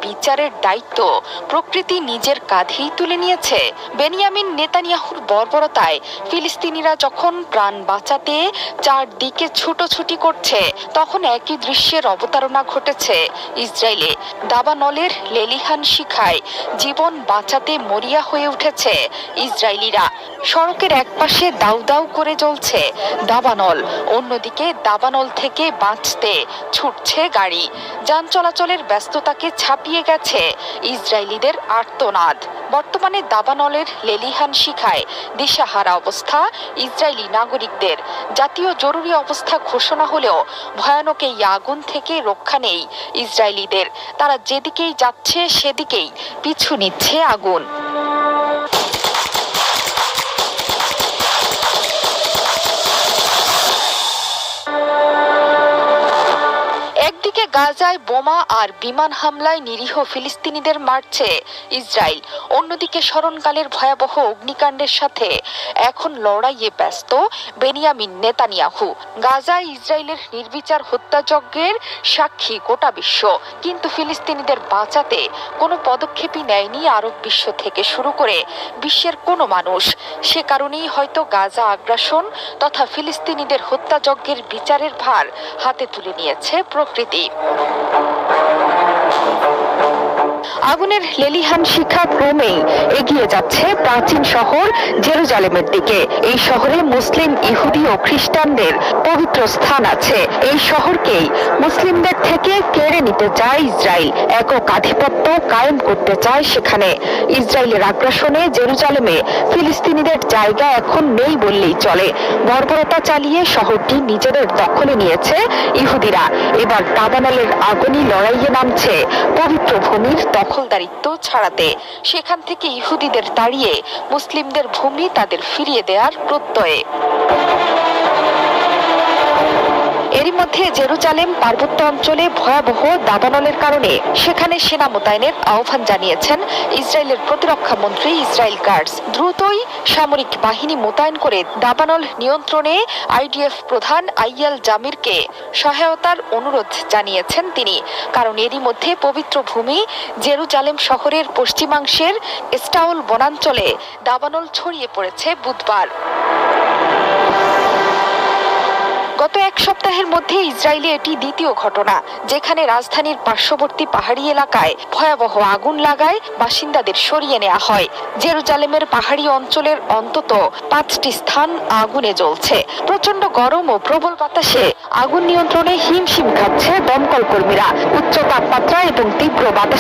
বিচারের দায়িত্ব প্রকৃতি নিজের কাঁধেই তুলে নিয়েছে। বেনিয়ামিন নেতানিয়াহুর বর্বরতায় ফিলিস্তিনিরা যখন প্রাণ বাঁচাতে চারদিকে ছুটোছুটি করছে, তখন একই দৃশ্যের অবতারণা ঘটেছে ইসরায়েলে। দাবানলের লেলিহান শিখায় জীবন বাঁচাতে মরিয়া হয়ে উঠেছে ইসরায়েলিরা। সড়কের একপাশে দাউ দাউ করে জ্বলছে দাবানল, অন্যদিকে দাবানল থেকে বাঁচতে ছুটছে গাড়ি। যান চলাচলের ব্যস্ততাকে ছাপিয়ে গেছে ইসরায়েলিদের আর্তনাদ। বর্তমানে দাবানলের লেলিহান শিখায় দিশাহারা অবস্থা ইসরায়েলি নাগরিকদের। জাতীয় জরুরি অবস্থা ঘোষণা হলেও ভয়ানক এই আগুন থেকে রক্ষা নেই ইসরায়েলিদের। তারা যেদিকেই যাচ্ছে সেদিকেই পিছু নিচ্ছে আগুন। একদিকে গাজায় বোমা আর বিমান হামলায় নিরীহ ফিলিস্তিনিদের মারছে ইসরায়েল, অন্যদিকে স্মরণকালের ভয়াবহ অগ্নিকাণ্ডের সাথে এখন লড়াইয়ে ব্যস্ত বেনিয়ামিন নেতানিয়াহু। গাজায় ইসরায়েলের নির্বিচার হত্যাযজ্ঞের সাক্ষী গোটা বিশ্ব, কিন্তু ফিলিস্তিনিদের বাঁচাতে কোনো পদক্ষেপই নেয়নি আরব বিশ্ব থেকে শুরু করে বিশ্বের কোনো মানুষ। সে কারণেই হয়তো গাজা আগ্রাসন তথা ফিলিস্তিনিদের হত্যাযজ্ঞের বিচারের ভার হাতে তুলে নিয়েছে প্রকৃতি। আগুনের লেলিহান শিখা ক্রমেই এগিয়ে যাচ্ছে প্রাচীন শহর জেরুজালেমের দিকে। এই শহরে মুসলিম, ইহুদি ও খ্রিস্টানদের পবিত্র স্থান আছে। এই শহরকেই মুসলিমদের থেকে কেড়ে নিতে চায় ইসরায়েল, একক আধিপত্য কায়েম করতে চায় সেখানে। ইসরায়েলের আগ্রাসনে জেরুজালেমে ফিলিস্তিনিদের জায়গা এখন নেই বললেই চলে। বর্বরতা চালিয়ে শহরটি নিজেদের দখলে নিয়েছে ইহুদিরা। এবার দাবানলের আগুনই লড়াইয়ে নামছে পবিত্র ভূমির দখলদারিত্ব ছাড়াতে। সেখান থেকে ইহুদিদের তাড়িয়ে মুসলিমদের ভূমি তাদের ফিরিয়ে দেওয়ার প্রত্যয়ে। এরই মধ্যে জেরুজালেম পার্বত্য অঞ্চলে ভয়াবহ দাবানলের কারণে সেখানে সেনা মোতায়েনের আহ্বান জানিয়েছেন ইসরায়েলের প্রতিরক্ষা মন্ত্রী ইসরায়েল কাটজ। দ্রুতই সামরিক বাহিনী মোতায়েন করে দাবানল নিয়ন্ত্রণে আইডিএফ প্রধান আইয়াল জামিরকে সহায়তার অনুরোধ জানিয়েছেন তিনি। কারণ এরই মধ্যে পবিত্র ভূমি জেরুজালেম শহরের পশ্চিমাংশের এস্টাউল বনাঞ্চলে দাবানল ছড়িয়ে পড়েছে বুধবার। গত এক সপ্তাহের মধ্যে ইসরায়েলে এটি দ্বিতীয় ঘটনা যেখানে রাজধানীর পার্শ্ববর্তী পাহাড়ি এলাকায় ভয়াবহ আগুন লাগায় বাসিন্দাদের সরিয়ে নেওয়া হয়। জেরুজালেমের পাহাড়ি অঞ্চলের অন্তত 5টি স্থান আগুনে জ্বলছে। প্রচন্ড গরম ও প্রবল বাতাসে আগুন নিয়ন্ত্রণে হিমশিম খাচ্ছে দমকল কর্মীরা। উচ্চ তাপমাত্রা এবং তীব্র বাতাসে